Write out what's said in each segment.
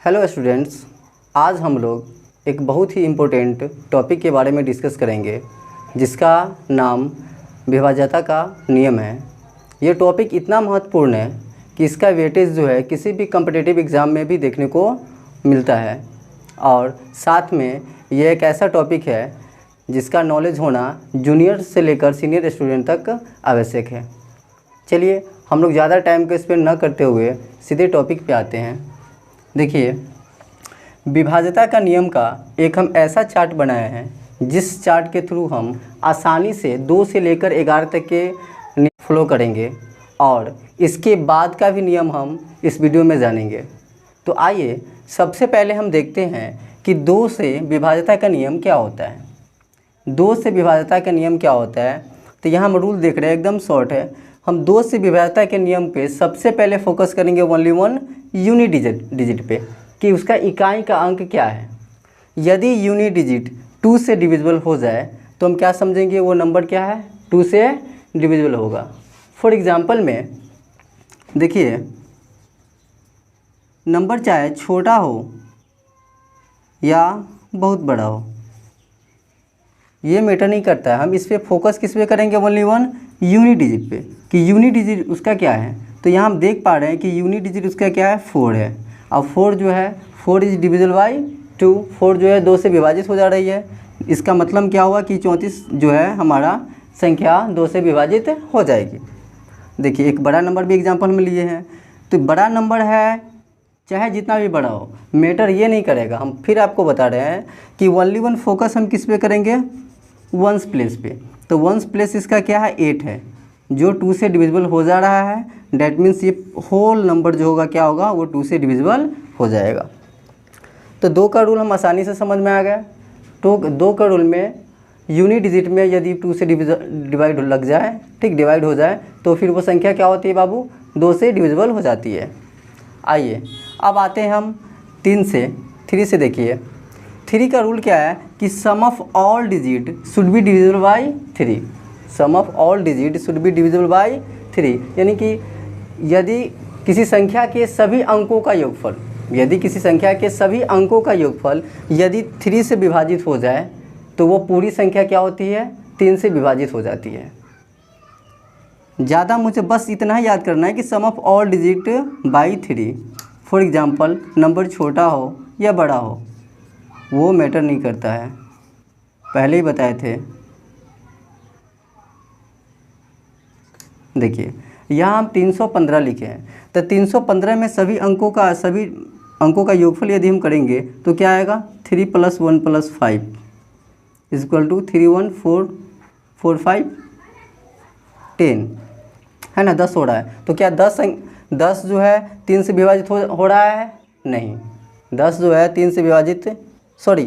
Hello students, आज हम लोग एक बहुत ही इम्पोर्टेंट टॉपिक के बारे में डिस्कस करेंगे जिसका नाम विभाज्यता का नियम है। ये टॉपिक इतना महत्वपूर्ण है कि इसका वेटेज जो है किसी भी कॉम्पिटिटिव एग्ज़ाम में भी देखने को मिलता है और साथ में ये एक ऐसा टॉपिक है जिसका नॉलेज होना जूनियर से लेकर सीनियर स्टूडेंट तक आवश्यक है। चलिए हम लोग ज़्यादा टाइम को स्पेंड न करते हुए सीधे टॉपिक पे आते हैं। देखिए, विभाज्यता का नियम का एक हम ऐसा चार्ट बनाए हैं जिस चार्ट के थ्रू हम आसानी से 2 से लेकर 11 तक के फ्लो करेंगे और इसके बाद का भी नियम हम इस वीडियो में जानेंगे। तो आइए सबसे पहले हम देखते हैं कि 2 से विभाज्यता का नियम क्या होता है। 2 से विभाज्यता का नियम क्या होता है, तो यहाँ हम रूल देख रहे हैं, एकदम शॉर्ट है। हम 2 से विभाज्यता के नियम पे सबसे पहले फोकस करेंगे ओनली वन यूनिट डिजिट पे कि उसका इकाई का अंक क्या है। यदि यूनिट डिजिट 2 से डिविजिबल हो जाए तो हम क्या समझेंगे, वो नंबर क्या है, 2 से डिविजिबल होगा। फॉर एग्जांपल में देखिए, नंबर चाहे छोटा हो या बहुत बड़ा हो, ये मैटर नहीं करता है। हम इस पर फोकस किस पे करेंगे, ओनली वन यूनिट डिजिट पे कि यूनिट डिजिट उसका क्या है। तो यहाँ हम देख पा रहे हैं कि यूनिट डिजिट उसका क्या है, 4 है। अब 4 जो है 4 इज डिविजिबल बाई 2। 4 जो है 2 से विभाजित हो जा रही है। इसका मतलब क्या हुआ कि 34 जो है हमारा संख्या 2 से विभाजित हो जाएगी। देखिए, एक बड़ा नंबर भी एग्जांपल में लिए हैं। तो बड़ा नंबर है चाहे जितना भी बड़ा हो, मैटर ये नहीं करेगा। हम फिर आपको बता रहे हैं कि ओनली वन फोकस हम किस पे करेंगे, वंस प्लेस पे। तो वंस प्लेस इसका क्या है, 8 है, जो 2 से डिविजिबल हो जा रहा है। डैट मीन्स ये होल नंबर जो होगा क्या होगा, वो 2 से डिविजिबल हो जाएगा। तो 2 का रूल हम आसानी से समझ में आ गया। तो 2 का रूल में यूनिट डिजिट में यदि 2 से डिवाइड लग जाए, ठीक, डिवाइड हो जाए, तो फिर वो संख्या क्या होती है बाबू, 2 से डिविजिबल हो जाती है। आइए अब आते हैं हम 3 से देखिए, 3 का रूल क्या है कि sum of all digit should be divisible by 3। Sum of all digit should be divisible by 3, यानी कि यदि किसी संख्या के सभी अंकों का योगफल, यदि किसी संख्या के सभी अंकों का योगफल यदि 3 से विभाजित हो जाए तो वो पूरी संख्या क्या होती है, 3 से विभाजित हो जाती है। ज़्यादा मुझे बस इतना ही याद करना है कि sum of all digit by 3। For example, number छोटा हो या बड़ा हो वो मैटर नहीं करता है, पहले ही बताए थे। देखिए, यहाँ हम 315 लिखे हैं, तो 315 में सभी अंकों का योगफल यदि हम करेंगे तो क्या आएगा, 3 + 1 + 5 = 3 1 4 4 5 10 है ना, 10 हो रहा है। तो क्या 10 जो है 3 से विभाजित हो रहा है, नहीं। 10 जो है 3 से विभाजित, सॉरी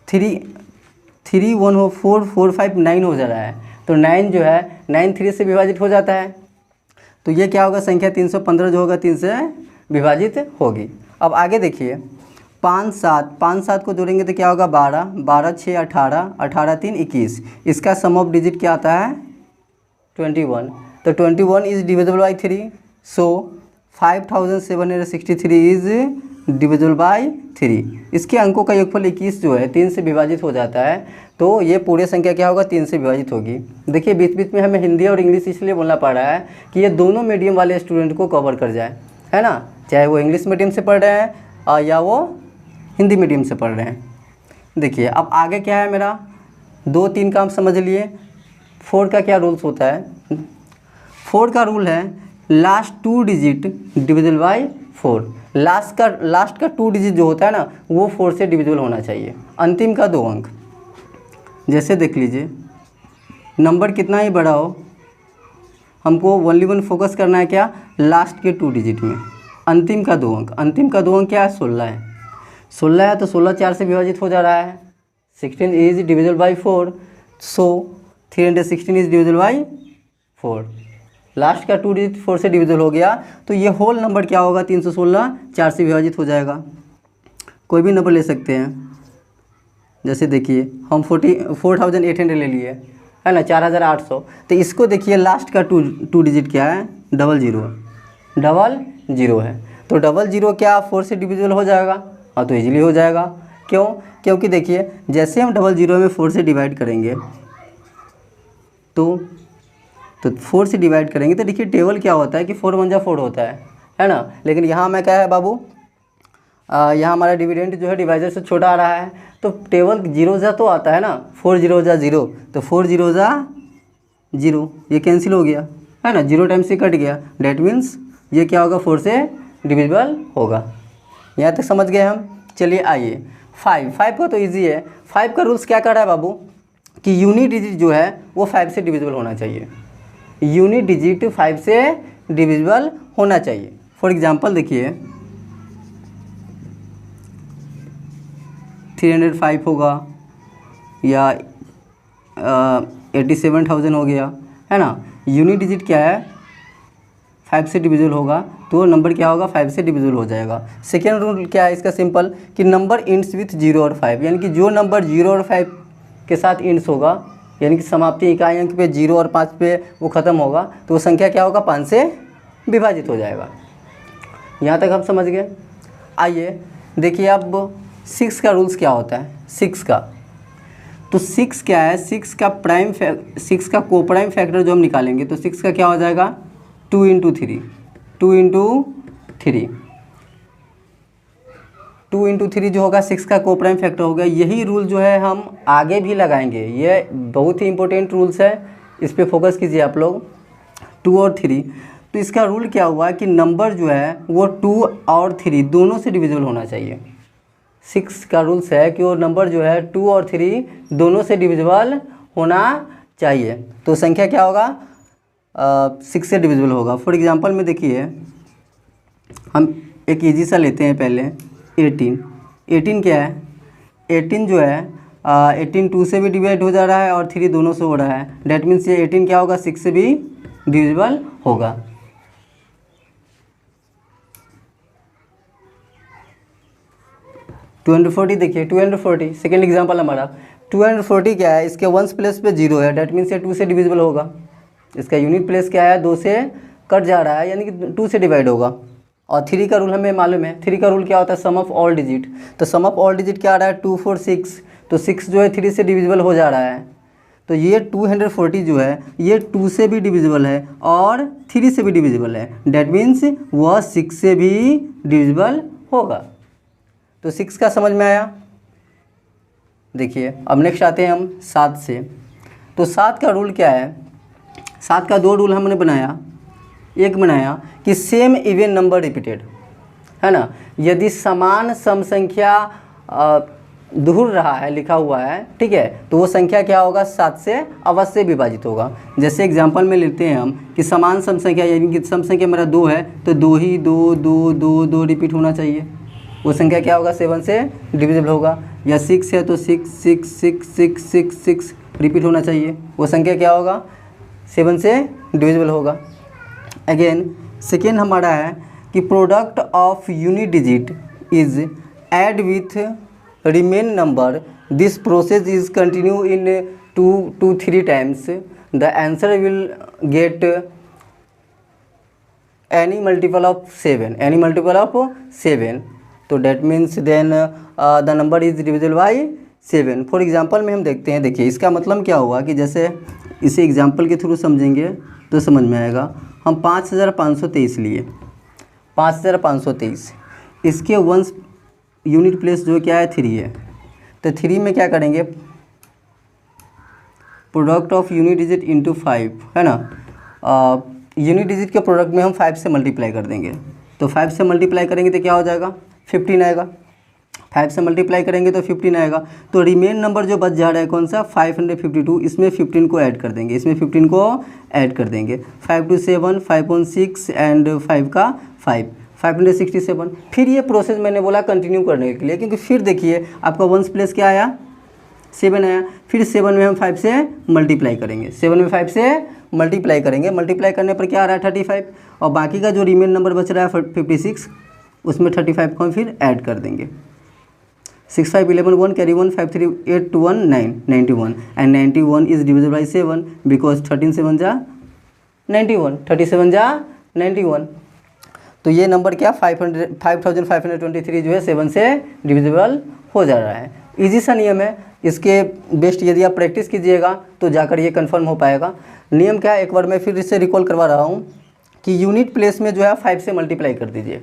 3 1 हो 4 4 5 9 हो जा रहा है। तो 9 जो है 9 3 से विभाजित हो जाता है। तो ये क्या होगा, संख्या 315 जो होगा 3 से विभाजित होगी। अब आगे देखिए, 5 7 को जोड़ेंगे तो क्या होगा, 12 12 6 18 18 3 21। इसका सम ऑफ डिजिट क्या आता है, 21। तो 21 is divisible by 3। So 5763 is divisible by 3। इसके अंकों का योगफल 21 जो है 3 से विभाजित हो जाता है, तो ये पूरी संख्या क्या होगा, 3 से विभाजित होगी। देखिए, बीच बीच में हमें हिंदी और इंग्लिश इसलिए बोलना पड़ रहा है कि ये दोनों मीडियम वाले स्टूडेंट को कवर कर जाए, है ना, चाहे वो इंग्लिश मीडियम से पढ़ रहे हैं या वो हिंदी मीडियम से पढ़ रहे हैं। देखिए, अब आगे क्या है मेरा, 2 3 का हम समझ लिए। 4 का क्या रूल्स होता है, 4 का रूल है last 2 digit divisible by 4। Last का 2 डिजिट जो होता है ना, वो 4 से डिविजिबल होना चाहिए, अंतिम का 2 अंक। जैसे देख लीजिए, नंबर कितना ही बड़ा हो, हमको ओनली वन फोकस करना है क्या, लास्ट के 2 डिजिट में, अंतिम का 2 अंक। अंतिम का 2 अंक क्या है, 16 है। 16 है तो 16 4 से विभाजित हो जा रहा है। 16 is divisible by 4, so 316 is divisible by 4। Last का 2 डिजिट 4 से डिविजिबल हो गया, तो ये होल नंबर क्या होगा, 316 4 से विभाजित हो जाएगा। कोई भी नंबर ले सकते हैं। जैसे देखिए, हम 4800 ले लिए, है ना, 4800। तो इसको देखिए, लास्ट का 2 डिजिट क्या है, 00 है। तो 00 क्या 4 से डिविजिबल हो जाएगा? हाँ, तो इजीली हो जाएगा। क्यों? क्योंकि देखिए जैसे हम 00 में 4 से डिवाइड करेंगे तो 4 से डिवाइड करेंगे तो देखिए टेबल क्या होता है कि 4 1 जा 4 होता है ना। लेकिन यहाँ में क्या है बाबू, यहाँ हमारा डिविडेंड जो है डिवाइजर से छोटा आ रहा है, तो टेबल 0 जा तो आता है ना, 4 0 जा 0, तो 4 0 जा 0, ये कैंसिल हो गया है ना, 0 टाइम से कट गया। डैट मीन्स ये क्या होगा, 4 से डिविजिबल होगा। यहाँ तक समझ गए हम। चलिए आइए 5 का तो ईजी है। 5 का रूल्स क्या कर रहा है बाबू कि यूनिट डिजिट जो है वो 5 से डिविजिबल होना चाहिए। यूनिट डिजिट 5 से डिविजिबल होना चाहिए। फॉर एग्जांपल देखिए 305 होगा या 87,000 हो गया, है ना। यूनिट डिजिट क्या है, 5 से डिविजिबल होगा तो नंबर क्या होगा, 5 से डिविजिबल हो जाएगा। सेकेंड रूल क्या है इसका, सिंपल कि नंबर इंड्स विथ 0 और 5, यानी कि जो नंबर 0 और 5 के साथ इंड्स होगा, यानी कि समाप्ति इकाई अंक पे 0 और 5 पे वो ख़त्म होगा, तो वो संख्या क्या होगा, 5 से विभाजित हो जाएगा। यहाँ तक हम समझ गए। आइए देखिए अब 6 का रूल्स क्या होता है। 6 का तो 6 क्या है, 6 का कोप्राइम फैक्टर जो हम निकालेंगे तो 6 का क्या हो जाएगा, 2 इंटू 3, 2 इंटू 3 जो होगा 6 का कोप्राइम फैक्टर होगा। यही रूल जो है हम आगे भी लगाएंगे, ये बहुत ही इंपॉर्टेंट रूल्स है, इस पर फोकस कीजिए आप लोग। 2 और 3, तो इसका रूल क्या हुआ कि नंबर जो है वो 2 और 3 दोनों से डिविजिबल होना चाहिए। 6 का रूल्स है कि वो नंबर जो है 2 और 3 दोनों से डिविजिबल होना चाहिए, तो संख्या क्या होगा, 6 से डिविजिबल होगा। फॉर एग्जांपल में देखिए हम एक इजी सा लेते हैं पहले 18 क्या है, 18 जो है 18 2 से भी डिवाइड हो जा रहा है और 3 दोनों से हो रहा है। डैट मीन्स ये 18 क्या होगा, 6 से भी डिविजिबल होगा। टू 240 देखिए 240 सेकेंड एग्जांपल हमारा 240 क्या है, इसके वंस प्लेस पे 0 है, डैट मीन्स ये 2 से डिविजिबल होगा। इसका यूनिट प्लेस क्या है, 2 से कट जा रहा है, यानी कि 2 से डिवाइड होगा। और 3 का रूल हमें मालूम है, 3 का रूल क्या होता है, सम ऑफ ऑल डिजिट। तो सम ऑफ ऑल डिजिट क्या आ रहा है, 2 4 6, तो 6 जो है 3 से डिविजिबल हो जा रहा है। तो ये 240 जो है ये 2 से भी डिविजिबल है और 3 से भी डिविजिबल है, डैट मीन्स वह 6 से भी डिविजिबल होगा। तो 6 का समझ में आया। देखिए अब नेक्स्ट आते हैं हम 7 से। तो 7 का रूल क्या है, 7 का 2 रूल हमने बनाया। एक बनाया कि सेम इवन नंबर रिपीटेड, है ना। यदि समान सम संख्या दोहर रहा है, लिखा हुआ है, ठीक है, तो वो संख्या क्या होगा, 7 से अवश्य विभाजित होगा। जैसे एग्जांपल में लेते हैं हम कि समान सम संख्या, यानी कि सम संख्या मेरा 2 है तो 2 ही 2 2 2 2 रिपीट होना चाहिए, वो संख्या क्या होगा, 7 से डिविजिबल होगा। या 6 है तो 6 6 6 6 6 6 रिपीट होना चाहिए, वो संख्या क्या होगा, 7 से डिविजिबल होगा। अगेन सेकेंड हमारा है कि product of unit digit is add with remain number, this process is continue in 2 to 3 times, the answer will get any multiple of 7, तो that means then the number is divisible by 7। For example में हम देखते हैं, देखिए इसका मतलब क्या हुआ कि जैसे इसे एग्जांपल के थ्रू समझेंगे तो समझ में आएगा। हम 5523 लिए, 5523, इसके वंस यूनिट प्लेस जो क्या है 3 है, तो 3 में क्या करेंगे, product of unit digit into 5, है ना। यूनिट डिजिट के प्रोडक्ट में हम 5 से मल्टीप्लाई कर देंगे, तो 5 से मल्टीप्लाई करेंगे तो क्या हो जाएगा, 15 आएगा। 5 से मल्टीप्लाई करेंगे तो 15 आएगा। तो रिमेन नंबर जो बच जा रहा है कौन सा, 552, इसमें 15 को ऐड कर देंगे, 5 2 7, 5 1 6 एंड 5 का 5, 567। फिर ये प्रोसेस मैंने बोला कंटिन्यू करने के लिए, क्योंकि फिर देखिए आपका वंस प्लेस क्या आया, 7 आया। फिर 7 में हम 5 से मल्टीप्लाई करेंगे, 7 में 5 से मल्टीप्लाई करेंगे, मल्टीप्लाई करने पर क्या आ रहा है 35, और बाकी का जो रिमेन नंबर बच रहा है 56, उसमें 35 को हम फिर ऐड कर देंगे। 6 5 11 1 carry 1 5 3 8 2 1 9 91, and 91 is divisible by 7 because 13 7 जा 91, 37 जा 91। तो ये नंबर क्या 5523 जो है 7 से डिविजिबल हो जा रहा है। इजी सा नियम है, इसके बेस्ट यदि आप प्रैक्टिस कीजिएगा तो जाकर ये कंफर्म हो पाएगा। नियम क्या है, एक बार मैं फिर इससे रिकॉल करवा रहा हूँ कि यूनिट प्लेस में जो है 5 से मल्टीप्लाई कर दीजिए।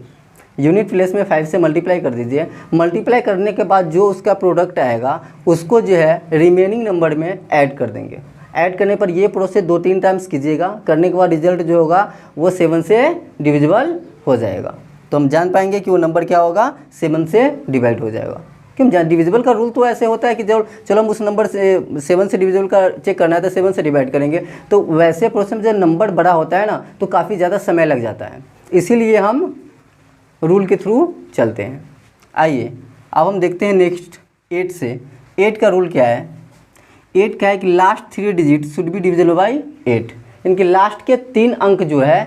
यूनिट प्लेस में 5 से मल्टीप्लाई कर दीजिए। मल्टीप्लाई करने के बाद जो उसका प्रोडक्ट आएगा उसको जो है रिमेनिंग नंबर में ऐड कर देंगे। ऐड करने पर ये प्रोसेस 2-3 टाइम्स कीजिएगा, करने के बाद रिजल्ट जो होगा वो 7 से डिविजिबल हो जाएगा। तो हम जान पाएंगे कि वो नंबर क्या होगा, 7 से डिवाइड हो जाएगा। क्यों, डिविजिबल का रूल तो ऐसे होता है कि जब चलो हम उस नंबर से 7 से डिविजिबल का चेक करना है तो 7 से डिवाइड करेंगे। तो वैसे प्रोसेस में जब नंबर बड़ा होता है ना तो काफ़ी ज़्यादा समय लग जाता है, इसीलिए हम रूल के थ्रू चलते हैं। आइए अब हम देखते हैं नेक्स्ट 8 से। 8 का रूल क्या है, 8 क्या है कि last 3 digit should be divisible by 8, इनके लास्ट के 3 अंक जो है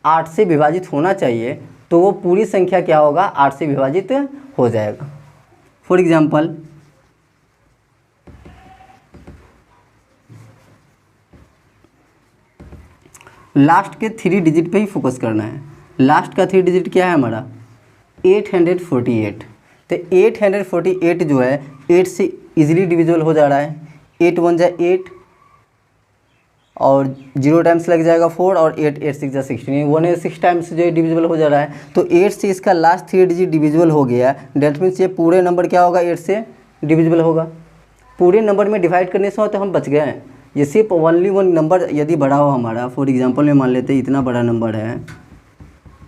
8 से विभाजित होना चाहिए, तो वो पूरी संख्या क्या होगा, 8 से विभाजित हो जाएगा। फॉर एग्जाम्पल लास्ट के 3 डिजिट पे ही फोकस करना है। लास्ट का 3 डिजिट क्या है हमारा 848। तो 848 जो है 8 से इजीली डिविजिबल हो जा रहा है। 8 1 जा 8 और 0 टाइम्स लग जाएगा 4 और 8 8 6 जा 16, 1 टाइम्स जो है डिविजिबल हो जा रहा है। तो 8 से इसका लास्ट 3 डिजिट डिविजिबल हो गया। डेट मीन्स ये पूरे नंबर क्या होगा 8 से डिविजिबल होगा। पूरे नंबर में डिवाइड करने से हो तो हम बच गए हैं। ये सिर्फ ओनली वन नंबर यदि बड़ा हो हमारा, फॉर एग्जांपल में मान लेते हैं इतना बड़ा नंबर है,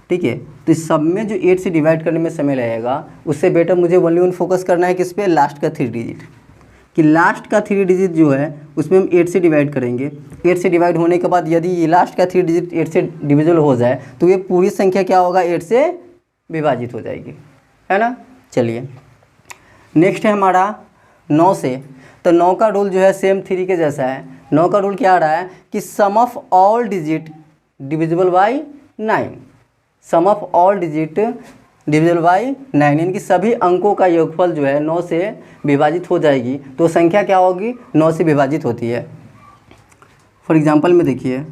ठीक है, तो इस सब में जो 8 से डिवाइड करने में समय लगेगा उससे बेटर मुझे ओनली वन फोकस करना है किस पे, लास्ट का 3 डिजिट, कि लास्ट का 3 डिजिट जो है उसमें हम 8 से डिवाइड करेंगे। 8 से डिवाइड होने के बाद यदि ये लास्ट का 3 डिजिट 8 से डिविजिबल हो जाए तो ये पूरी संख्या क्या होगा 8 से विभाजित हो जाएगी, है ना। चलिए नेक्स्ट है हमारा 9 से। तो 9 का रूल जो है सेम 3 के जैसा है। 9 का रूल क्या आ रहा है कि sum of all digit divisible by 9। Sum of all digit divisible by 9, यानी कि सभी अंकों का योगफल जो है 9 से विभाजित हो जाएगी। तो संख्या क्या होगी 9 से विभाजित होती है। फॉर एग्जांपल में देखिए,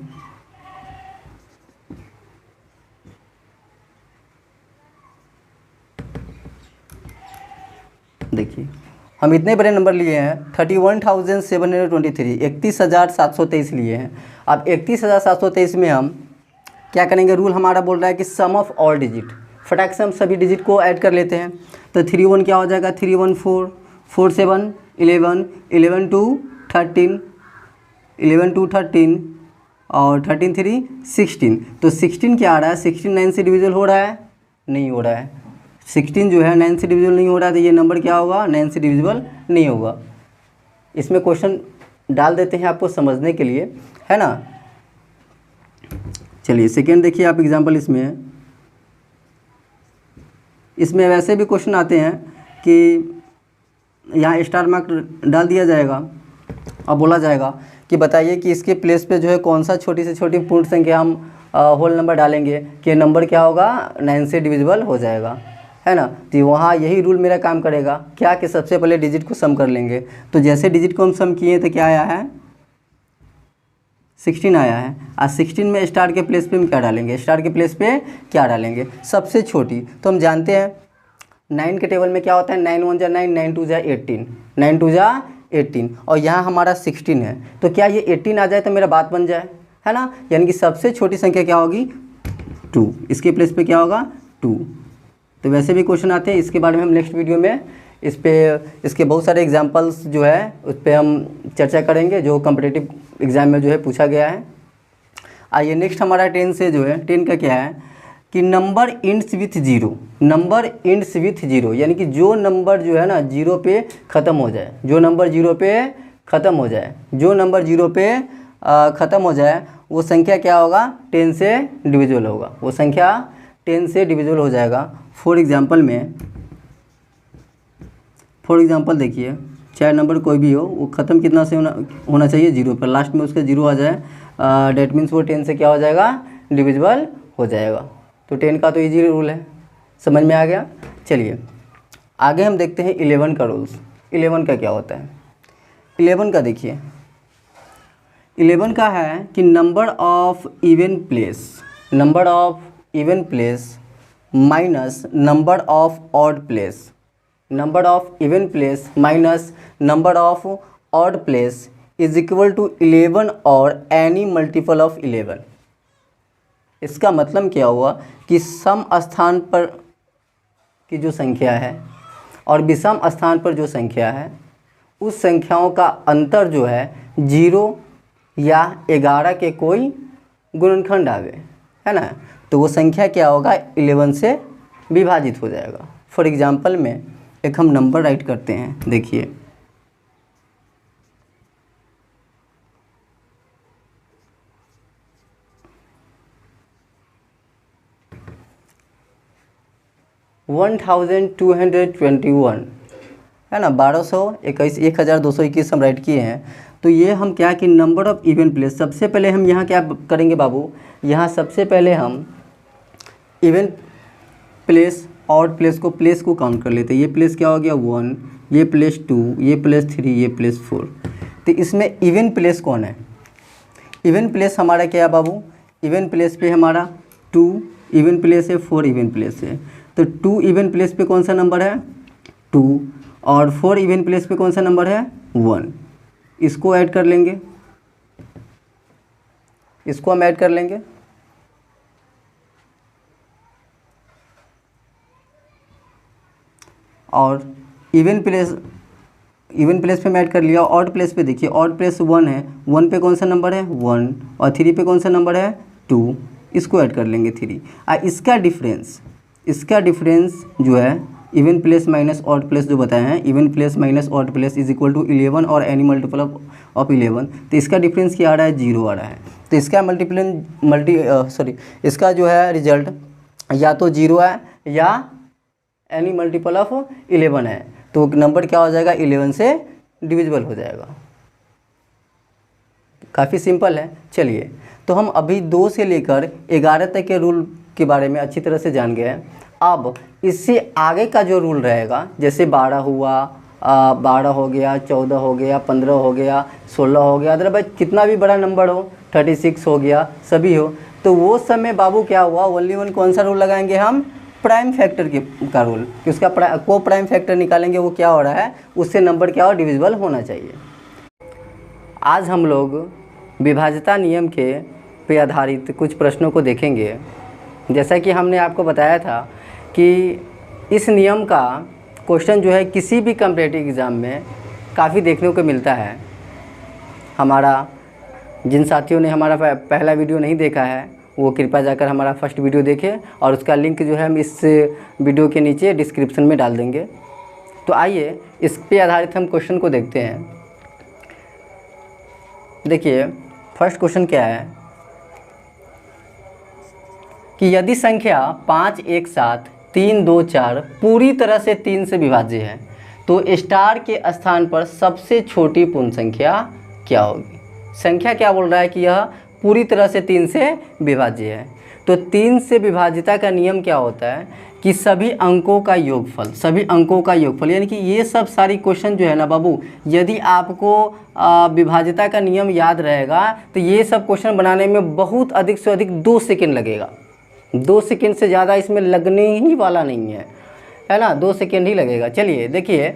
हम इतने बड़े नंबर लिए हैं 31,723, 31,723 लिए हैं। अब 31,723 में हम क्या करेंगे, रूल हमारा बोल रहा है कि सम ऑफ ऑल डिजिट, फटाक से हम सभी डिजिट को ऐड कर लेते हैं। तो 3 1 क्या हो जाएगा 3 1 4, 4 7 11, 11 2 13, 11 2 13 और 13 3 16। तो 16 क्या आ रहा है, 16 9 से डिविजिबल हो रहा है, नहीं हो रहा है। 16 जो है 9 से डिविजिबल नहीं हो रहा है, तो ये नंबर क्या होगा 9 से डिविजिबल नहीं होगा। इसमें क्वेश्चन डाल देते हैं आपको समझने के लिए, है ना। चलिए सेकेंड देखिए आप एग्जांपल इसमें वैसे भी क्वेश्चन आते हैं कि यहाँ स्टार मार्क डाल दिया जाएगा और बोला जाएगा कि बताइए कि इसके प्लेस पे जो है कौन सा छोटी से छोटी पूर्ण संख्या हम होल नंबर डालेंगे कि नंबर क्या होगा 9 से डिविजिबल हो जाएगा, है ना। तो वहाँ यही रूल मेरा काम करेगा क्या कि सबसे पहले डिजिट को सम कर लेंगे। तो जैसे डिजिट को हम सम किए तो क्या आया है 16 आया है। आज 16 में स्टार के प्लेस पे हम क्या डालेंगे, स्टार के प्लेस पे क्या डालेंगे, सबसे छोटी। तो हम जानते हैं 9 के टेबल में क्या होता है 9 1 जा 9, 9 2 जा 18, 9 2 जा 18 और यहाँ हमारा 16 है। तो क्या ये 18 आ जाए तो मेरा बात बन जाए, है ना। यानी कि सबसे छोटी संख्या क्या होगी 2, इसके प्लेस पे क्या होगा 2। तो वैसे भी क्वेश्चन आते हैं, इसके बारे में हम नेक्स्ट वीडियो में इसके बहुत सारे एग्जांपल्स जो है उस पर हम चर्चा करेंगे जो कॉम्पिटिटिव एग्ज़ाम में जो है पूछा गया है। आइए नेक्स्ट हमारा 10 से जो है 10 का क्या है कि number ends with 0, number ends with 0, यानी कि जो नंबर जो है ना 0 पे ख़त्म हो जाए, जो नंबर 0 पे ख़त्म हो जाए, जो नंबर 0 पे ख़त्म हो जाए वो संख्या क्या होगा 10 से डिविजिबल होगा, वो संख्या 10 से डिविजिबल हो जाएगा। फॉर एग्जांपल देखिए, चाहे नंबर कोई भी हो वो ख़त्म कितना से होना चाहिए 0 पर, लास्ट में उसका 0 आ जाए, डेट मीन्स वो 10 से क्या हो जाएगा डिविजिबल हो जाएगा। तो 10 का तो इजी रूल है, समझ में आ गया। चलिए आगे हम देखते हैं 11 का रूल्स। 11 का क्या होता है, 11 का देखिए, 11 का है कि number of even place, number of even place minus number of odd place, number of even place minus number of odd place is equal to 11 और एनी मल्टीपल ऑफ 11। इसका मतलब क्या हुआ कि सम स्थान पर की जो संख्या है और विषम स्थान पर जो संख्या है उस संख्याओं का अंतर जो है 0 या 11 के कोई गुणनखंड आ गए, है ना, तो वो संख्या क्या होगा 11 से विभाजित हो जाएगा। फॉर एग्जांपल में एक हम नंबर राइट करते हैं, देखिए 1221 है ना, 1221 1221 हम राइट किए हैं। तो ये हम क्या कि नंबर ऑफ इवन प्लेस, सबसे पहले हम यहाँ क्या करेंगे बाबू, यहाँ सबसे पहले हम इवन प्लेस ऑड प्लेस को काउंट कर लेते हैं। ये प्लेस क्या हो गया 1, ये प्लेस 2, ये प्लेस 3, ये प्लेस 4। तो इसमें इवन प्लेस कौन है, इवन प्लेस हमारा क्या है बाबू, इवन प्लेस पे हमारा 2 इवन प्लेस है, 4 इवन प्लेस है। तो 2 इवन प्लेस पे कौन सा नंबर है 2 और 4 इवन प्लेस पे कौन सा नंबर है 1। इसको ऐड कर लेंगे, इसको हम ऐड कर लेंगे। और इवन प्लेस पे मैं ऐड कर लिया। ऑड प्लेस पे देखिए, ऑड प्लेस 1 है, 1 पे कौन सा नंबर है 1 और 3 पे कौन सा नंबर है 2, इसको ऐड कर लेंगे 3। इसका डिफरेंस जो है even place minus odd place जो बताए हैं, even place minus odd place is equal to 11 और एनी मल्टीपल ऑफ 11। तो इसका डिफरेंस क्या आ रहा है 0 आ रहा है। तो इसका इसका जो है रिजल्ट या तो 0 है या एनी मल्टीपल ऑफ 11 है। तो नंबर क्या हो जाएगा 11 से डिविजिबल हो जाएगा। काफ़ी सिंपल है। चलिए, तो हम अभी 2 से लेकर 11 तक के रूल के बारे में अच्छी तरह से जान गए हैं। अब इससे आगे का जो रूल रहेगा, जैसे 12 हुआ, 12 हो गया, 14 हो गया, 15 हो गया, 16 हो गया, अदरवाइज कितना भी बड़ा नंबर हो, 36 हो गया, सभी हो, तो वो सब में बाबू क्या हुआ ओनली वन कौन सा रूल लगाएंगे हम, प्राइम फैक्टर का रूल, कि उसका को प्राइम फैक्टर निकालेंगे, वो क्या हो रहा है उससे नंबर क्या हो डिविजिबल होना चाहिए। आज हम लोग विभाज्यता नियम के पे आधारित कुछ प्रश्नों को देखेंगे। जैसा कि हमने आपको बताया था कि इस नियम का क्वेश्चन जो है किसी भी कॉम्पिटिटिव एग्ज़ाम में काफ़ी देखने को मिलता है। हमारा जिन साथियों ने हमारा पहला वीडियो नहीं देखा है वो कृपया जाकर हमारा फर्स्ट वीडियो देखें और उसका लिंक जो है हम इस वीडियो के नीचे डिस्क्रिप्शन में डाल देंगे। तो आइए इस पे आधारित हम क्वेश्चन को देखते हैं। देखिए फर्स्ट क्वेश्चन क्या है कि यदि संख्या 5 1 7 3 2 4 पूरी तरह से 3 से विभाज्य है तो स्टार के स्थान पर सबसे छोटी पूर्ण संख्या क्या होगी। संख्या क्या बोल रहा है कि यह पूरी तरह से 3 से विभाज्य है। तो 3 से विभाज्यता का नियम क्या होता है कि सभी अंकों का योगफल, यानी कि ये सब सारी क्वेश्चन जो है ना बाबू, यदि आपको विभाज्यता का नियम याद रहेगा तो ये सब क्वेश्चन बनाने में बहुत अधिक से अधिक 2 सेकेंड लगेगा। 2 सेकेंड से ज़्यादा इसमें लगने ही वाला नहीं है ना, 2 सेकेंड ही लगेगा। चलिए देखिए,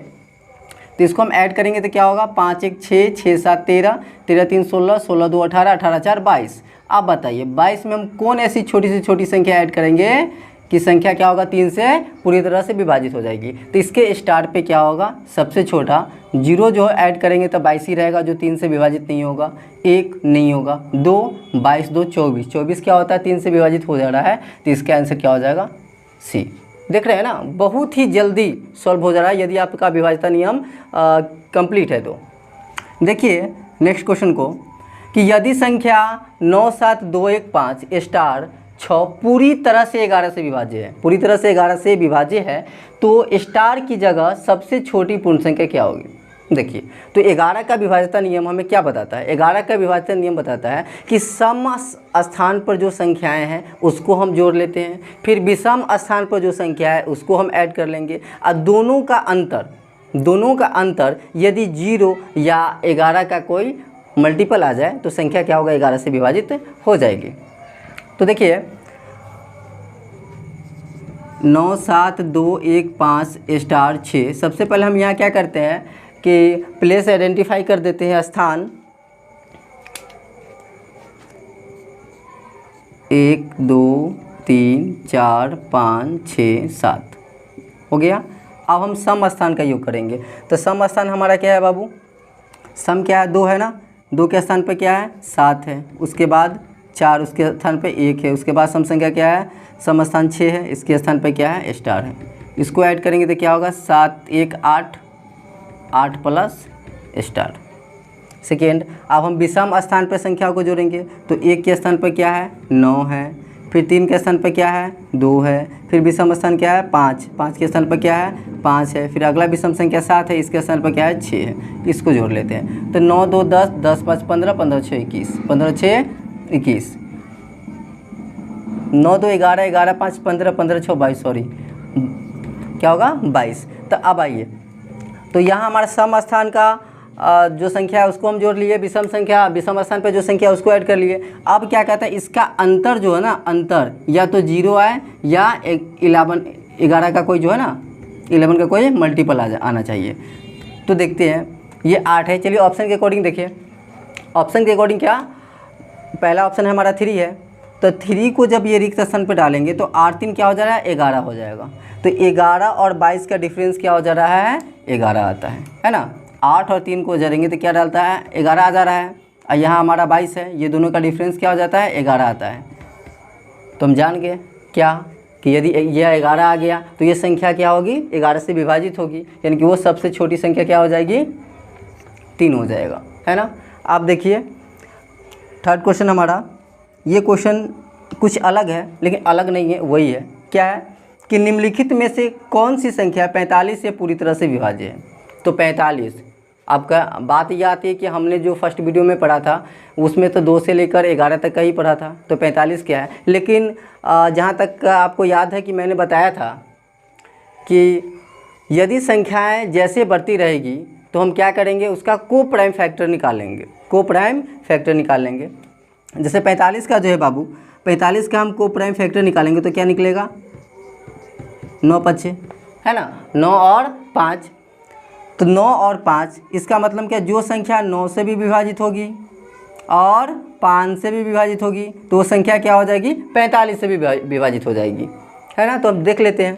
तो इसको हम ऐड करेंगे तो क्या होगा 5 1 6 6 7 13 13 3 16 16 2 18 18 4 22। अब बताइए 22 में हम कौन ऐसी छोटी से छोटी संख्या ऐड करेंगे कि संख्या क्या होगा 3 से पूरी तरह से विभाजित हो जाएगी। तो इसके स्टार्ट पे क्या होगा सबसे छोटा 0 जो ऐड करेंगे तो 22 ही रहेगा जो 3 से विभाजित नहीं होगा, 1 नहीं होगा, 2 22 2 24 24 क्या होता है 3 से विभाजित हो जा रहा है। तो इसका आंसर क्या हो जाएगा सी। देख रहे हैं ना, बहुत ही जल्दी सॉल्व हो जा रहा है यदि आपका विभाज्यता नियम कंप्लीट है। तो देखिए नेक्स्ट क्वेश्चन को कि यदि संख्या 9 7 2 1 5 स्टार 6 पूरी तरह से 11 से विभाज्य है, पूरी तरह से 11 से विभाज्य है, तो स्टार की जगह सबसे छोटी पूर्ण संख्या क्या होगी। देखिए तो 11 का विभाज्यता नियम हमें क्या बताता है, 11 का विभाज्यता नियम बताता है कि सम स्थान पर जो संख्याएं हैं उसको हम जोड़ लेते हैं, फिर विषम स्थान पर जो संख्या है उसको हम ऐड कर लेंगे और दोनों का अंतर यदि 0 या 11 का कोई मल्टीपल आ जाए तो संख्या क्या होगा 11 से विभाजित हो जाएगी। तो देखिए 9 7 2 1 5 स्टार 6। सबसे पहले हम यहाँ क्या करते हैं कि प्लेस आइडेंटिफाई कर देते हैं, स्थान 1 2 3 4 5 6 7 हो गया। अब हम सम स्थान का योग करेंगे। तो सम स्थान हमारा क्या है बाबू? सम क्या है? 2 है ना, 2 के स्थान पे क्या है? 7 है, उसके बाद 4 उसके स्थान पे 1 है, उसके बाद सम संख्या क्या है? सम स्थान 6 है, इसके स्थान पे क्या है? स्टार है। इसको ऐड करेंगे तो क्या होगा? 7 1 8, 8 प्लस स्टार। सेकेंड, अब हम विषम स्थान पर संख्याओं को जोड़ेंगे। तो 1 के स्थान पर क्या है? 9 है, फिर 3 के स्थान पर क्या है? 2 है, फिर विषम स्थान क्या है? 5, 5 के स्थान पर क्या है? 5 है, फिर अगला विषम संख्या 7 है, इसके स्थान पर क्या है? 6 है। इसको जोड़ लेते हैं। तो 9 2 10, 10 5 15, 15 6 21, 15 6 21, 9 2 11, 11 5 15, 15 6 22, सॉरी क्या होगा? 22। तो अब आइए, तो यहाँ हमारा सम स्थान का जो संख्या है उसको हम जोड़ लिए, विषम स्थान पे जो संख्या है उसको ऐड कर लिए। अब क्या कहता है? इसका अंतर जो है ना, अंतर या तो 0 आए या 11 का कोई जो है ना, 11 का कोई मल्टीपल आना चाहिए। तो देखते हैं, ये 8 है। चलिए ऑप्शन के अकॉर्डिंग देखिए, ऑप्शन के अकॉर्डिंग क्या, पहला ऑप्शन हमारा 3 है। तो 3 को जब ये रिक्त स्थान पर डालेंगे तो 8 3 क्या हो जा रहा है? 11 हो जाएगा। तो 11 और 22 का डिफरेंस क्या हो जा रहा है? 11 आता है ना। 8 और 3 को जोड़ेंगे तो क्या डालता है? 11 आ जा रहा है। और यहाँ हमारा 22 है, ये दोनों का डिफरेंस क्या हो जाता है? 11 आता है। तो हम जान गए क्या कि यदि यह 11 आ गया तो ये संख्या क्या होगी? 11 से विभाजित होगी, यानी कि वो सबसे छोटी संख्या क्या हो जाएगी? 3 हो जाएगा, है ना। आप देखिए थर्ड क्वेश्चन हमारा, ये क्वेश्चन कुछ अलग है, लेकिन अलग नहीं है, वही है। क्या है कि निम्नलिखित में से कौन सी संख्या 45 से पूरी तरह से विभाज्य है? तो 45, आपका बात यह आती है कि हमने जो फर्स्ट वीडियो में पढ़ा था उसमें तो 2 से लेकर 11 तक का ही पढ़ा था। तो 45 क्या है? लेकिन जहाँ तक आपको याद है कि मैंने बताया था कि यदि संख्याएं जैसे बढ़ती रहेगी तो हम क्या करेंगे? उसका को प्राइम फैक्टर निकालेंगे, को प्राइम फैक्टर निकालेंगे। जैसे 45 का जो है बाबू, 45 का हम को प्राइम फैक्टर निकालेंगे तो क्या निकलेगा? 9 5 है ना, 9 और 5। तो 9 और 5, इसका मतलब क्या? जो संख्या 9 से भी विभाजित होगी और 5 से भी विभाजित होगी तो वो संख्या क्या हो जाएगी? 45 से भी विभाजित हो जाएगी, है ना। तो अब देख लेते हैं,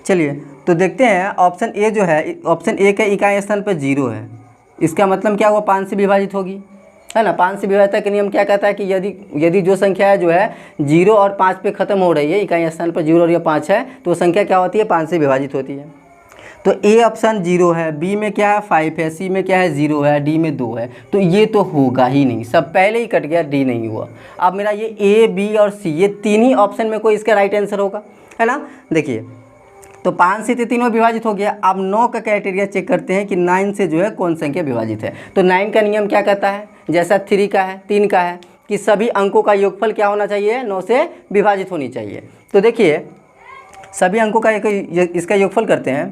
चलिए तो देखते हैं। ऑप्शन ए जो है, ऑप्शन ए के इकाई स्थान पर 0 है, इसका मतलब क्या हुआ? 5 से विभाजित होगी, है ना। 5 से विभाजित का नियम क्या कहता है कि यदि जो संख्या है जो है 0 और 5 पे ख़त्म हो रही है, इकाई स्थान पर 0 और या 5 है, तो संख्या क्या होती है? 5 से विभाजित होती है। तो ए ऑप्शन 0 है, बी में क्या है? 5 है, सी में क्या है? 0 है, डी में 2 है। तो ये तो होगा ही नहीं, सब पहले ही कट गया, डी नहीं हुआ। अब मेरा ये ए, बी और सी, ये 3 ही ऑप्शन में कोई इसका राइट आंसर होगा, है ना। देखिए तो 5 से 3 में विभाजित हो गया। अब 9 का क्राइटेरिया चेक करते हैं कि 9 से जो है कौन संख्या विभाजित है। तो 9 का नियम क्या कहता है? जैसा 3 का है, 3 का है कि सभी अंकों का योगफल क्या होना चाहिए? 9 से विभाजित होनी चाहिए। तो देखिए सभी अंकों का इसका योगफल करते हैं।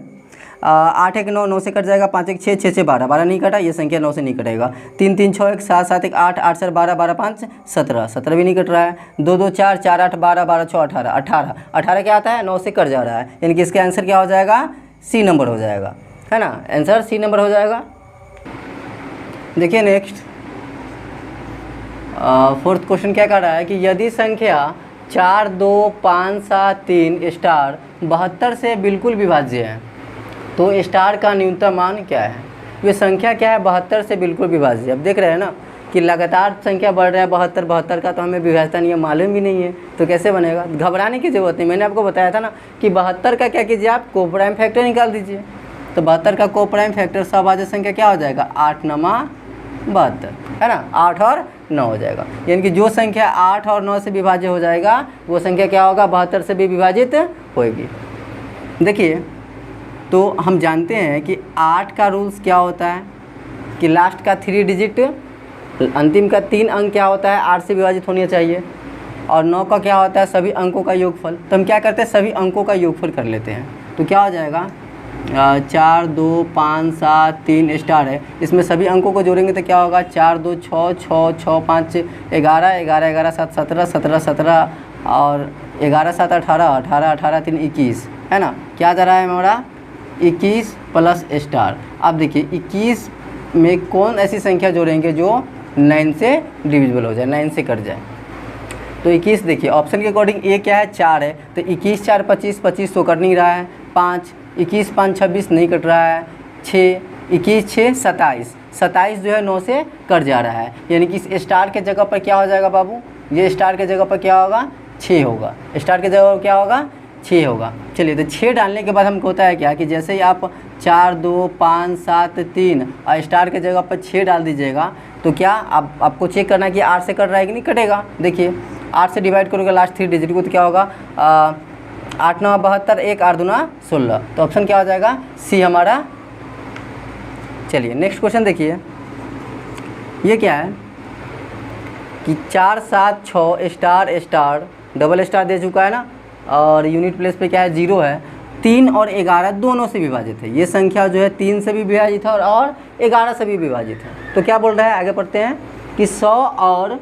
8 1 9, 9 से कट जाएगा, 5 1 6, 6 6 12, 12 नहीं कटा, ये संख्या 9 से नहीं कटेगा। 3 3 6 1 7 7 1 8, 8 4 12, 12 5 17, 17 भी नहीं कट रहा है। 2 2 4 4 8 12, 12 6 18, 18, 18 क्या आता है? 9 से कट जा रहा है, यानी कि इसका आंसर क्या हो जाएगा? सी नंबर हो जाएगा, है ना। आंसर सी नंबर हो जाएगा। देखिए नेक्स्ट फोर्थ क्वेश्चन क्या कर रहा है कि यदि संख्या 4 2 5 7 3 स्टार 72 से बिल्कुल विभाज्य है तो स्टार का न्यूनतम मान क्या है? ये संख्या क्या है? 72 से बिल्कुल विभाज्य। अब देख रहे हैं ना कि लगातार संख्या बढ़ रहा है, 72 का, तो हमें विभाज्यता नियम मालूम भी नहीं है, तो कैसे बनेगा? घबराने की ज़रूरत नहीं, मैंने आपको बताया था ना कि 72 का क्या कीजिए आप? को प्राइम फैक्टर निकाल दीजिए। तो 72 का को प्राइम फैक्टर सभाज्य संख्या क्या हो जाएगा? 8 9 72, है ना। 8 और 9 हो जाएगा, यानी कि जो संख्या 8 और 9 से विभाज्य हो जाएगा वो संख्या क्या होगा? 72 से भी विभाजित होगी। देखिए तो हम जानते हैं कि 8 का रूल्स क्या होता है कि लास्ट का 3 डिजिट, अंतिम का 3 अंक क्या होता है? 8 से विभाजित होनी चाहिए। और 9 का क्या होता है? सभी अंकों का योगफल। तो हम क्या करते हैं? सभी अंकों का योगफल कर लेते हैं। तो क्या हो जाएगा? 4 2 5 7 3 स्टार है, इसमें सभी अंकों को जोड़ेंगे तो क्या होगा? 4 2 6 6 6 5 11 11 11 7 17 17 17 और 11 7 18, 18 18 3 21, है ना। क्या जा रहा है हमारा 21 प्लस स्टार। अब देखिए 21 में कौन ऐसी संख्या जोड़ेंगे जो 9 से डिविजिबल हो जाए, 9 से कट जाए। तो 21 देखिए ऑप्शन के अकॉर्डिंग ए क्या है 4 है, तो 21 4 25, 25 तो कट नहीं रहा है। 5 21 5 26 नहीं कट रहा है। 6 21 6 27, 27 जो है 9 से कट जा रहा है, यानी कि इस स्टार के जगह पर क्या हो जाएगा बाबू, ये स्टार के जगह पर क्या होगा 6 होगा, स्टार के जगह पर क्या होगा 6 होगा। चलिए तो 6 डालने के बाद हमको होता है क्या कि जैसे ही आप 4 2 5 7 3 और स्टार के जगह पर 6 डाल दीजिएगा तो क्या आपको चेक करना है कि 8 से कट रहा है कि नहीं कटेगा। देखिए 8 से डिवाइड करोगे लास्ट 3 डिजिट को तो क्या होगा 8 9 72, 1 8 2 16, तो ऑप्शन क्या हो जाएगा सी हमारा। चलिए नेक्स्ट क्वेश्चन देखिए, ये क्या है कि 4 7 6 स्टार स्टार डबल स्टार दे चुका है ना, और यूनिट प्लेस पे क्या है 0 है। 3 और 11 दोनों से विभाजित है, ये संख्या जो है 3 से भी विभाजित है और 11 से भी विभाजित है। तो क्या बोल रहा है आगे पढ़ते हैं कि 100 और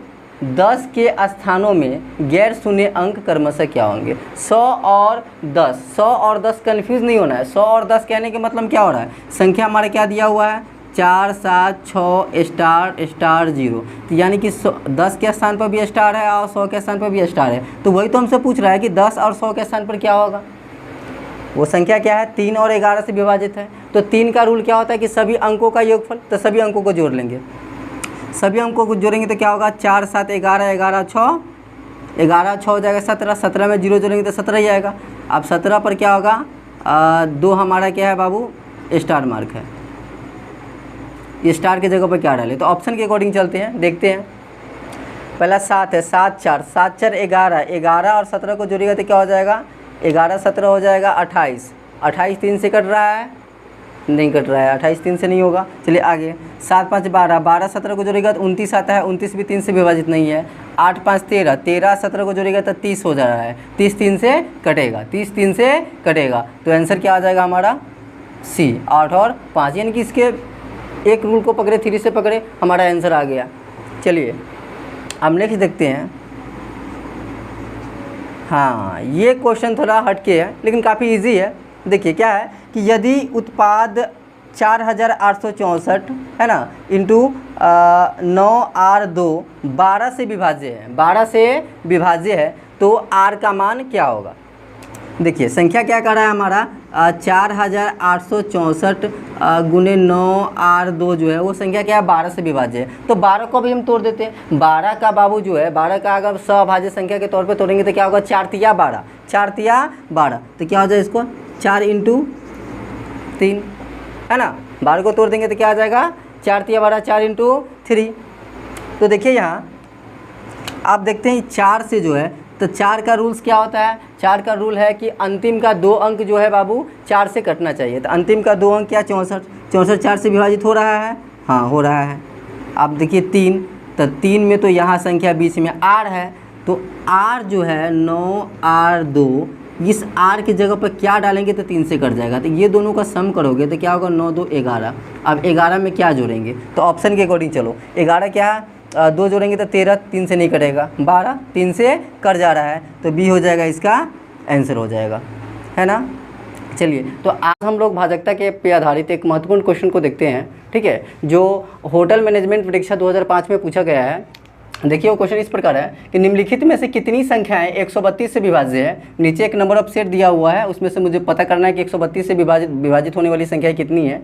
10 के स्थानों में गैर शून्य अंक क्रमशः क्या होंगे। 100 और 10, 100 और 10 कन्फ्यूज़ नहीं होना है। 100 और 10 कहने के मतलब क्या हो रहा है, संख्या हमारा क्या दिया हुआ है 4 7 6 स्टार स्टार 0, तो यानी कि 10 के स्थान पर भी स्टार है और 100 के स्थान पर भी स्टार है। तो वही तो हमसे पूछ रहा है कि 10 और 100 के स्थान पर क्या होगा, वो संख्या क्या है 3 और 11 से विभाजित है। तो 3 का रूल क्या होता है कि सभी अंकों का योगफल, तो सभी अंकों को जोड़ लेंगे, सभी अंकों को जोड़ेंगे तो क्या होगा 4 7 11 11 6, 11 6 हो जाएगा 17, 17 में 0 जोड़ेंगे तो 17 ही आएगा। अब 17 पर क्या होगा 2 हमारा क्या है बाबू स्टार मार्क है, ये स्टार की जगह पर क्या डाले, तो ऑप्शन के अकॉर्डिंग चलते हैं देखते हैं। पहला 7 है, 7 4 7 4 11, 11 और 17 को जोड़ेगा तो क्या हो जाएगा 11 17 हो जाएगा 28, 28 3 से कट रहा है नहीं कट रहा है, 28 3 से नहीं होगा। चलिए आगे 7 5 12, 12 17 को जोड़ेगा तो 29 आता है, 29 भी 3 से विभाजित नहीं है। 8 5 13, 13 17 को जोड़ेगा तो 30 हो जा रहा है, 30 3 से कटेगा, 30 3 से कटेगा, तो आंसर क्या आ जाएगा हमारा सी 8 और 5, यानी कि इसके एक रूल को पकड़े 3 से पकड़े हमारा आंसर आ गया। चलिए अब नेक्स्ट देखते हैं। हाँ ये क्वेश्चन थोड़ा हटके है लेकिन काफ़ी इजी है। देखिए क्या है कि यदि उत्पाद 4864 है ना इंटू 9 R2 12 से विभाज्य है, 12 से विभाज्य है, तो R का मान क्या होगा। देखिए संख्या क्या कर रहा है हमारा 4864 गुने 9 R2 जो है वो संख्या क्या है 12 से विभाज्य है, तो 12 को भी हम तोड़ देते हैं। 12 का बाबू जो है 12 का अगर सभाज्य संख्या के तौर पे तोड़ेंगे तो क्या होगा 4 तिया 12, 4 तिया 12, तो क्या हो जाए इसको 4 इंटू 3 है ना, 12 को तोड़ देंगे तो क्या आ जाएगा 4 तिया 12, 4 इंटू 3। तो देखिए यहाँ आप देखते हैं 4 से जो है तो 4 का रूल्स क्या होता है, 4 का रूल है कि अंतिम का 2 अंक जो है बाबू 4 से कटना चाहिए। तो अंतिम का 2 अंक क्या 64, 64 4 से विभाजित हो रहा है, हाँ हो रहा है। आप देखिए 3, तो 3 में तो यहाँ संख्या बीच में R है, तो R जो है 9 R2, इस R की जगह पर क्या डालेंगे तो 3 से कट जाएगा, तो ये दोनों का सम करोगे तो क्या होगा 9 2 11। अब 11 में क्या जोड़ेंगे, तो ऑप्शन के अकॉर्डिंग चलो 11 क्या है 2 जोड़ेंगे तो 13, 3 से नहीं कटेगा, 12 3 से कट जा रहा है, तो बी हो जाएगा इसका आंसर हो जाएगा, है ना। चलिए तो आज हम लोग भाजकता के पे आधारित एक महत्वपूर्ण क्वेश्चन को देखते हैं, ठीक है, जो होटल मैनेजमेंट परीक्षा 2005 में पूछा गया है। देखिए वो क्वेश्चन इस प्रकार है कि निम्नलिखित में से कितनी संख्याएं 132 से विभाज्य है। नीचे एक नंबर ऑफ सेट दिया हुआ है, उसमें से मुझे पता करना है कि 132 से विभाजित होने वाली संख्या कितनी है,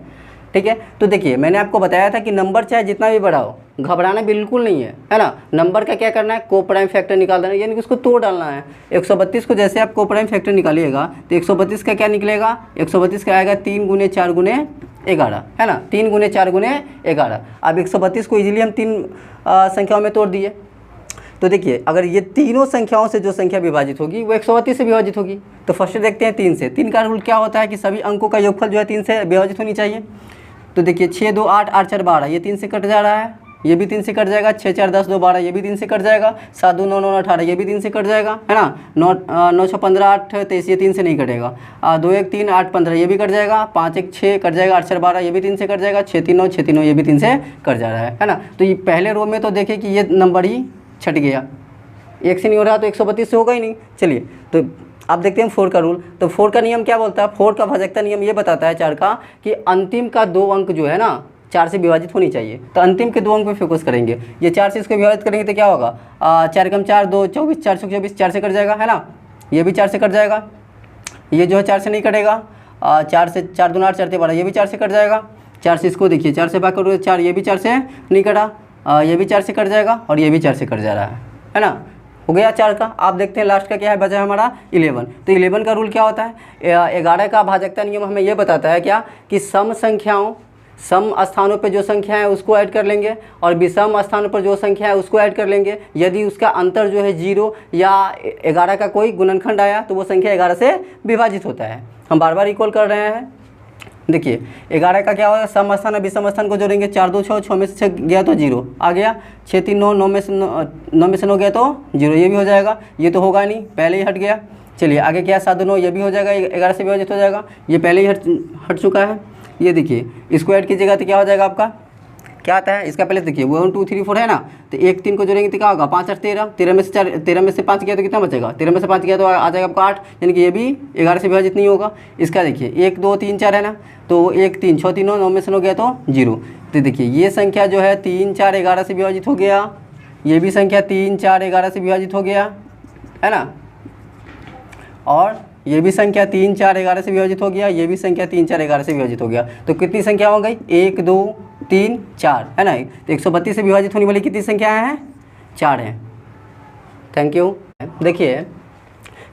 ठीक है। तो देखिए मैंने आपको बताया था कि नंबर चाहे जितना भी बड़ा हो घबराना बिल्कुल नहीं है ना। नंबर का क्या करना है को प्राइम फैक्टर निकाल देना, यानी कि उसको तोड़ डालना है। 132 को जैसे आप को प्राइम फैक्टर निकालिएगा तो 132 का क्या निकलेगा, 132 का आएगा 3 गुने 4 गुने 11, है ना, 3 गुने 4 गुने 11। अब 132 को इजीली हम 3 संख्याओं में तोड़ दिए। तो देखिए अगर ये तीनों संख्याओं से जो संख्या विभाजित होगी वो 132 से विभाजित होगी। तो फर्स्ट देखते हैं 3 से। 3 का रूल क्या होता है कि सभी अंकों का योगफल जो है 3 से विभाजित होनी चाहिए। तो देखिए 6 2 8 8 4 12, ये 3 से कट जा रहा है, ये भी 3 से कट जाएगा। 6 4 10 2 12, ये भी 3 से कट जाएगा। 7 2 9 9 18, ये भी 3 से कट जाएगा, है ना। 9 6 15 8 23, ये 3 से नहीं कटेगा। 2 1 3 8 15, ये भी कट जाएगा। 5 1 6 कट जाएगा। 8 4 12, ये भी 3 से कट जाएगा। 6 3 9 6 3 9, ये भी 3 से कट जा रहा है ना। तो ये पहले रो में तो देखें कि ये नंबर ही छट गया, 1 से नहीं हो रहा तो 132 से होगा ही नहीं। चलिए तो अब देखते हैं 4 का रूल। तो 4 का नियम क्या बोलता है, 4 का भाजकता नियम ये बताता है 4 का कि अंतिम का 2 अंक जो है ना 4 से विभाजित होनी चाहिए। तो अंतिम के 2 अंक पे फोकस करेंगे। ये 4 से इसको विभाजित करेंगे तो क्या होगा, 4 कम 4 2 24, 4 से 24 4 से कट जाएगा है ना, ये भी 4 से कट जाएगा, ये जो है 4 से नहीं कटेगा, 4 से 4 दूना 8 4 12, ये भी 4 से कट जाएगा, 4 से इसको देखिए 4 से भाग करोगे 4, ये भी 4 से नहीं कटा, ये भी 4 से कट जाएगा और ये भी 4 से कट जा रहा है ना, हो गया 4 का। आप देखते हैं लास्ट का क्या है, बचा हमारा 11। तो 11 का रूल क्या होता है, 11 का भाजकता नियम हमें ये बताता है क्या कि सम संख्याओं, सम स्थानों पे जो संख्या है उसको ऐड कर लेंगे और विषम स्थानों पर जो संख्या है उसको ऐड कर लेंगे। यदि उसका अंतर जो है 0 या 11 का कोई गुणनखंड आया तो वो संख्या 11 से विभाजित होता है। हम बार बार रिकॉल कर रहे हैं। देखिए 11 का क्या होगा, सम स्थान और विषम स्थान को जोड़ेंगे, 4 2 6, 6 में से 6 गया तो 0 आ गया, 6 3 9, 9 में से 9 गया तो 0, ये भी हो जाएगा, ये तो होगा नहीं पहले ही हट गया। चलिए आगे क्या 7 2 9, ये भी हो जाएगा, 11 से विभाजित हो जाएगा, ये पहले ही हट चुका है। ये देखिए इसको ऐड कीजिएगा तो क्या हो जाएगा आपका, क्या आता है इसका, पहले देखिए 1 2 3 4 है ना, तो 1 3 को जोड़ेंगे तो क्या होगा, 5 8 13, 13 में से 5 गया तो कितना बचेगा, 13 में से 5 गया तो आ जाएगा आपका 8, यानी कि ये भी 11 से विभाजित नहीं होगा। इसका देखिए 1 2 3 4 है ना, तो 1 3 6 3 9, 9 में से 9 गया तो 0। तो देखिए ये संख्या जो है 3 4 11 से विभाजित हो गया, ये भी संख्या 3 4 11 से विभाजित हो गया है ना, और ये भी संख्या 3 4 11 से विभाजित हो गया, ये भी संख्या 3 4 11 से विभाजित हो गया। तो कितनी संख्या हो गई, 1 2 3 4 है ना। तो 132 से विभाजित होने वाली कितनी संख्याएं हैं, 4 हैं। Thank you. देखिए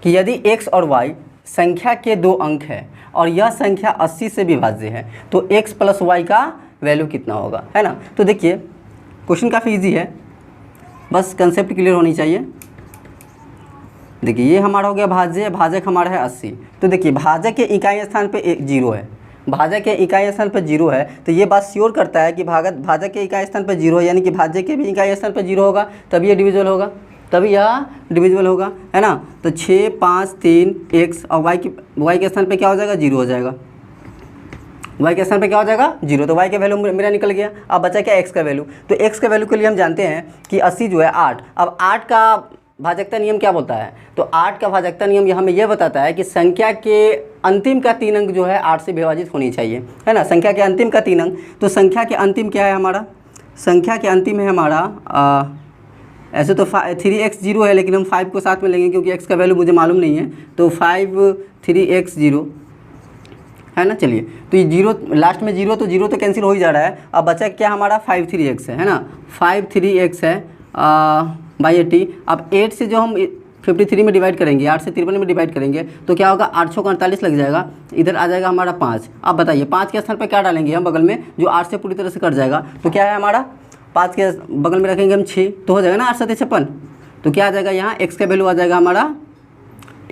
कि यदि x और y संख्या के 2 अंक है और यह संख्या 80 से विभाज्य है तो x प्लस y का वैल्यू कितना होगा, है ना। तो देखिए क्वेश्चन काफ़ी इजी है, बस कंसेप्ट क्लियर होनी चाहिए। देखिए ये हमारा हो गया भाज्य, भाजक हमारा है 80। तो देखिए भाजक के इकाई स्थान पे 0 है, भाजक के इकाई स्थान पर 0 है, तो ये बात श्योर करता है कि भाजक के इकाई स्थान पर 0 है, यानी कि भाज्य के भी इकाई स्थान पर 0 होगा, तभी ये डिविजिबल होगा, तभी यह डिविजिबल होगा, है ना। तो 6 5 3 x और y के स्थान पे क्या हो जाएगा, 0 हो जाएगा, y के स्थान पे क्या हो जाएगा 0, तो y का वैल्यू मेरा निकल गया। अब बचा क्या, x का वैल्यू। तो x का वैल्यू के लिए हम जानते हैं कि 80 जो है 8। अब 8 का भाजकता नियम क्या बोलता है, तो 8 का भाजकता नियम हमें यह बताता है कि संख्या के अंतिम का 3 अंक जो है 8 से विभाजित होनी चाहिए, है ना। संख्या के अंतिम का 3 अंक, तो संख्या के अंतिम क्या है हमारा, संख्या के अंतिम है हमारा ऐसे तो 3x 0 है, लेकिन हम 5 को साथ में लेंगे क्योंकि x का वैल्यू मुझे मालूम नहीं है, तो 5 3x 0 है ना। चलिए तो ये 0 लास्ट में 0 तो कैंसिल हो ही जा रहा है। अब बचा क्या हमारा 5 3x है ना, 5 3x है बाई 80। अब 8 से जो हम 53 में डिवाइड करेंगे, 8 से 53 में डिवाइड करेंगे तो क्या होगा, 8 6 48 लग जाएगा, इधर आ जाएगा हमारा 5। अब बताइए 5 के स्थान पर क्या डालेंगे हम बगल में, जो 8 से पूरी तरह से कट जाएगा, तो क्या है हमारा 5 के बगल में रखेंगे हम 6, तो हो जाएगा ना 8 7 56। तो क्या आ जाएगा यहाँ, x का वैल्यू आ जाएगा हमारा,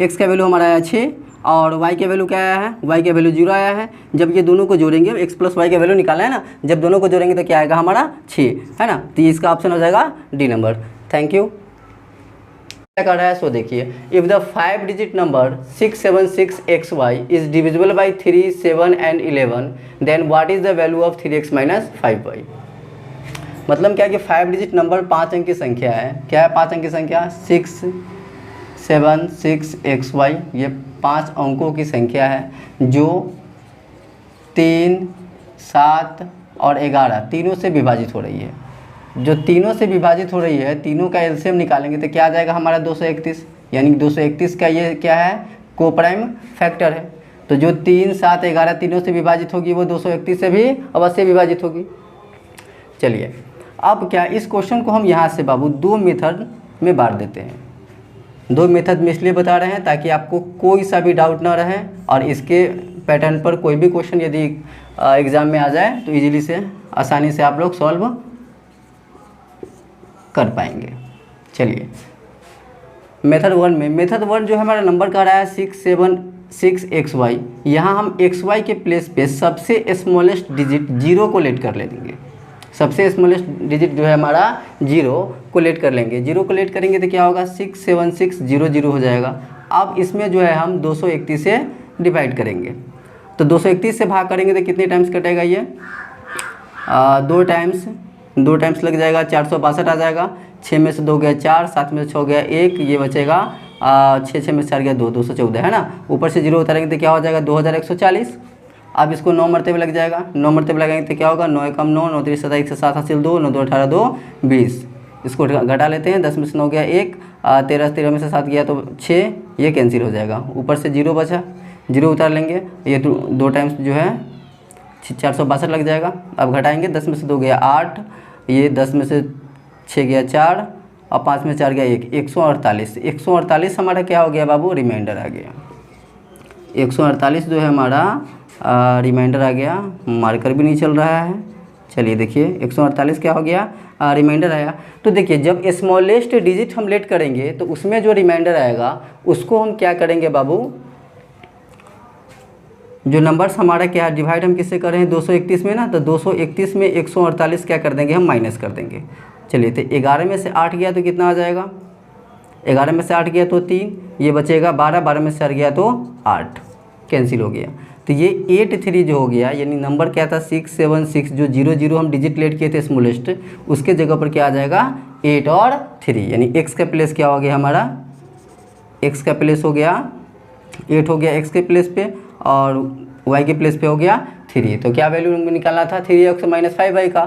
x का वैल्यू हमारा आया 6 और y के वैल्यू क्या आया है, y के वैल्यू 0 आया है। जब ये दोनों को जोड़ेंगे, x प्लस y का वैल्यू निकाला है ना, जब दोनों को जोड़ेंगे तो क्या आएगा हमारा 6, है ना। तो इसका ऑप्शन हो जाएगा डी नंबर। Thank you. क्या कर रहा है, सो देखिए, if the 5 digit number 676xy is divisible by 3 7 and 11 then what is the value of 3x minus 5y। मतलब क्या कि 5 डिजिट नंबर 5 अंक की संख्या है, क्या है 5 अंक की संख्या, 6 7 6 xy, ये 5 अंकों की संख्या है जो 3 7 और 11 तीनों से विभाजित हो रही है। जो तीनों से विभाजित हो रही है, तीनों का एलसीएम निकालेंगे तो क्या आ जाएगा हमारा 231, यानी 231 का ये क्या है, कोप्राइम फैक्टर है। तो जो 3 7 11 तीनों से विभाजित होगी वो 231 से भी अवश्य विभाजित होगी। चलिए अब क्या, इस क्वेश्चन को हम यहाँ से बाबू 2 मेथड में बांट देते हैं। 2 मेथड में इसलिए बता रहे हैं ताकि आपको कोई सा भी डाउट ना रहे और इसके पैटर्न पर कोई भी क्वेश्चन यदि एग्ज़ाम में आ जाए तो इजीली से आसानी से आप लोग सॉल्व कर पाएंगे। चलिए मेथड 1 में, मेथड 1 जो हमारा नंबर का रहा है 6 7 6 xy, यहाँ हम xy के प्लेस पे सबसे स्मॉलेस्ट डिजिट 0 को लेट कर लेंगे। सबसे स्मॉलेस्ट डिजिट जो है हमारा 0 को लेट कर लेंगे। 0 को लेट करेंगे तो क्या होगा, 6 7 6 0 0 हो जाएगा। अब इसमें जो है हम 231 से डिवाइड करेंगे, तो 231 से भाग करेंगे तो कितने टाइम्स कटेगा ये, 2 टाइम्स लग जाएगा, 462 आ जाएगा। 6 में से 2 गया 4, 7 में से 6 गया 1, ये बचेगा 6, 6 में से 4 गया 2, 214 है ना। ऊपर से 0 उतारेंगे तो क्या हो जाएगा 2140। अब इसको 9 मरतबे लग जाएगा, 9 मरतबे लगाएंगे तो क्या होगा 9 एकम 9, 9 3 7 1 से 7 हासिल 2, 9 2 18 2 20। इसको घटा लेते हैं, 10 में से 9 गया 1, 13 में से 7 गया तो 6, ये कैंसिल हो जाएगा। ऊपर से 0 बचा, 0 उतार लेंगे, ये तो 2 टाइम्स जो है 462 लग जाएगा। अब घटाएंगे, 10 में से 2 गया 8, ये 10 में से 6 गया 4 और 5 में 4 गया 1, 148। 148 हमारा क्या हो गया बाबू, रिमाइंडर आ गया। 148 जो है हमारा रिमाइंडर आ गया। मार्कर भी नहीं चल रहा है, चलिए देखिए 148 क्या हो गया, रिमाइंडर आया। तो देखिए जब स्मॉलेस्ट डिजिट हम लेट करेंगे तो उसमें जो रिमाइंडर आएगा उसको हम क्या करेंगे बाबू, जो नंबर्स हमारा क्या है डिवाइड हम किससे कर रहे हैं 231 में ना, तो 231 में 148 क्या कर देंगे हम माइनस कर देंगे। चलिए तो 11 में से 8 गया तो कितना आ जाएगा, 11 में से 8 गया तो 3, ये बचेगा 12, 12 में से 4 गया तो 8, कैंसिल हो गया। तो ये 83 जो हो गया, यानी नंबर क्या था 676, जो 00 हम डिजिट लेट किए थे स्मॉलेस्ट, उसके जगह पर क्या आ जाएगा 8 और 3, यानी x का प्लेस क्या हो गया हमारा, x का प्लेस हो गया 8 हो गया x के प्लेस पे, और y के प्लेस पे हो गया 3। तो क्या वैल्यू निकालना था 3x माइनस 5y का,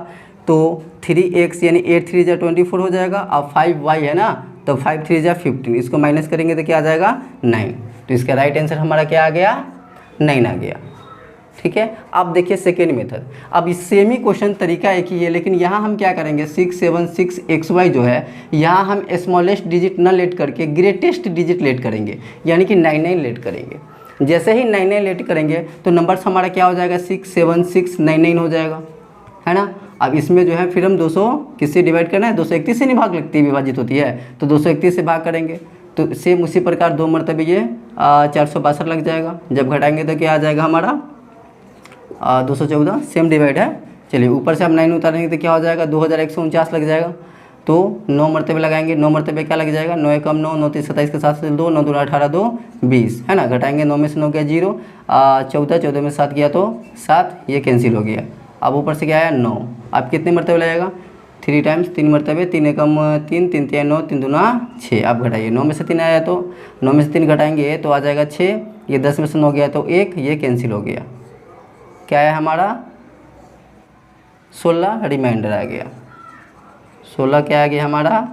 तो 3x यानी 8 3 जा 24 हो जाएगा। अब 5y है ना, तो 5 3 जा 15, इसको माइनस करेंगे तो क्या आ जाएगा 9। तो इसका राइट आंसर हमारा क्या आ गया 9 आ गया। ठीक है, अब देखिए सेकेंड मेथड। अब इस सेम ही क्वेश्चन तरीका एक ही है, लेकिन यहाँ हम क्या करेंगे 676xy जो है, यहाँ हम स्मॉलेस्ट डिजिट न लेट करके ग्रेटेस्ट डिजिट लेट करेंगे, यानी कि 99 लेट करेंगे। जैसे ही 99 लेट करेंगे तो नंबर्स हमारा क्या हो जाएगा 67699 हो जाएगा, है ना। अब इसमें जो है फिर हम 200 किससे डिवाइड करना है, 231 से नहीं भाग लगती है, विभाजित होती है, तो 231 से भाग करेंगे। तो सेम उसी प्रकार 2 मरतबे ये 462 लग जाएगा। जब घटाएंगे तो क्या आ जाएगा हमारा 214, सेम डिवाइड है। चलिए ऊपर से हम 9 उतारेंगे तो क्या हो जाएगा 2149 लग जाएगा। तो 9 मरतबे लगाएंगे, 9 मरतबे क्या लग जाएगा 9 एकम 9, 9 3 27 के साथ से 2, 9 2 18 2 20, है ना। घटाएंगे 9 में से 9 गया 0, 14, 14 में 7 गया तो 7, ये कैंसिल हो गया। अब ऊपर से क्या आया 9, अब कितने मरतबे लगेगा 3 टाइम्स 3 मरतबे, 3 एकम 3, 3 3 9, 3 दूना 6। अब घटाइए 9 में से 3 आया तो 9 में से 3 घटाएंगे तो आ जाएगा 6, ये 10 में से 9 गया तो 1, ये कैंसिल हो गया। क्या है हमारा 16 रिमाइंडर आ गया। 16 क्या आ गया हमारा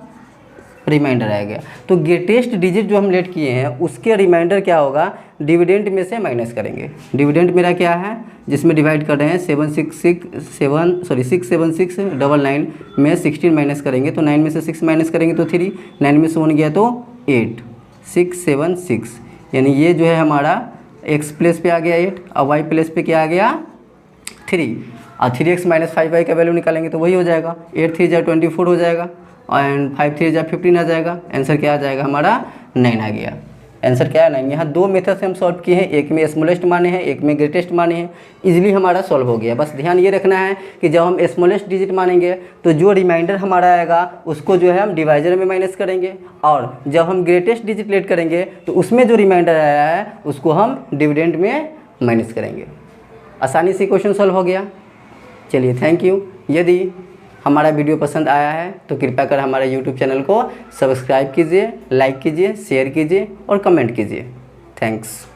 रिमाइंडर आ गया। तो ग्रेटेस्ट डिजिट जो हम लेट किए हैं उसके रिमाइंडर क्या होगा, डिविडेंड में से माइनस करेंगे। डिविडेंड मेरा क्या है, जिसमें डिवाइड कर रहे हैं 67699 में 16 माइनस करेंगे तो 9 में से 6 माइनस करेंगे तो 3, 9 में से 1 गया तो 8, 676, यानी ये जो है हमारा x प्लेस पे आ गया 8 और y प्लेस पे क्या आ गया 3, और 3x माइनस 5y का वैल्यू निकालेंगे तो वही हो जाएगा 8 3 जा 24 हो जाएगा एंड 5 3 जा 15 आ जाएगा। आंसर क्या आ जाएगा हमारा 9 आ गया। आंसर क्या है 9। यहाँ 2 मेथड से हम सॉल्व किए हैं, एक में स्मॉलेस्ट माने हैं, एक में ग्रेटेस्ट माने हैं। इजीली हमारा सॉल्व हो गया। बस ध्यान ये रखना है कि जब हम स्मॉलेस्ट डिजिट मानेंगे तो जो रिमाइंडर हमारा आएगा उसको जो है हम डिवाइजर में माइनस करेंगे, और जब हम ग्रेटेस्ट डिजिट लेट करेंगे तो उसमें जो रिमाइंडर आया है उसको हम डिविडेंड में माइनस करेंगे। आसानी से क्वेश्चन सॉल्व हो गया। चलिए थैंक यू। यदि हमारा वीडियो पसंद आया है तो कृपया कर हमारे YouTube चैनल को सब्सक्राइब कीजिए, लाइक कीजिए, शेयर कीजिए और कमेंट कीजिए। थैंक्स।